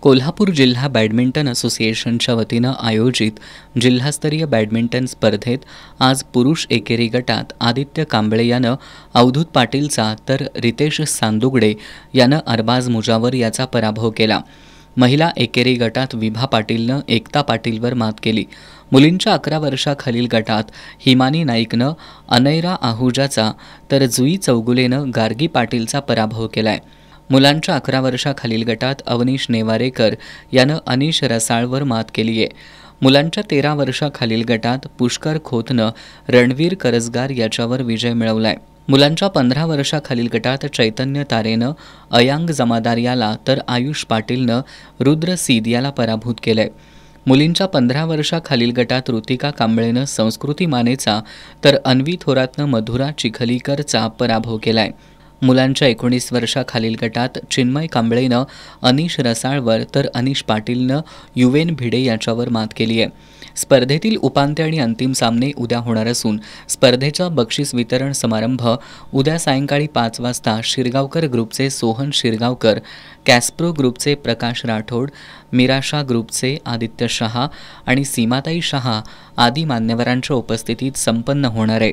कोल्हापूर जिल्हा बॅडमिंटन असोसिएशनच्या वतीनं आयोजित जिल्हास्तरीय बॅडमिंटन स्पर्धेत आज पुरुष एकेरी गटात आदित्य कांबळे यानं अवधूत पाटीलचा तर रितेश सांदुगडे यानं अरबाज मुजावर याचा पराभव केला। महिला एकेरी गटात विभा पाटीलनं एकता पाटीलवर मात केली। मुलींच्या 11 वर्षाखालील गटात हिमानी नाईकनं अनैरा आहुजाचा तर जुई चौगुलेनं गार्गी पाटीलचा पराभव केलाय। मुलांच्या 11 वर्षाखालील गटात अवनीश नेवारेकर यानं अनिश रसाळवर मात केली आहे। मुलांच्या 13 वर्षाखालील गटात पुष्कर खोतनं रणवीर करजगार याच्यावर विजय मिळवलाय। मुलांच्या 15 वर्षाखालील गटात चैतन्य तारेनं अयांग जमादार याला तर आयुष पाटीलनं रुद्र सीद याला पराभूत केलंय। मुलींच्या 15 वर्षाखालील गटात ऋतिका कांबळेनं संस्कृती मानेचा तर अन्वी थोरातनं मधुरा चिखलीकरचा पराभव केलाय। मुलांच्या 19 वर्षाखालील गटात चिन्मय कांबळेनं अनिश रसाळवर तर अनिश पाटीलनं युवेन भिडे याच्यावर मात केली आहे। स्पर्धेतील उपांत्य आणि अंतिम सामने उद्या होणार असून स्पर्धेचा बक्षीस वितरण समारंभ उद्या सायंकाळी 5 वाजता शिरगावकर ग्रुपचे सोहन शिरगावकर, कॅस्प्रो ग्रुपचे प्रकाश राठोड, मिराशा ग्रुपचे आदित्य शहा आणि सीमाताई शहा आदी मान्यवरांच्या उपस्थितीत संपन्न होणार आहे।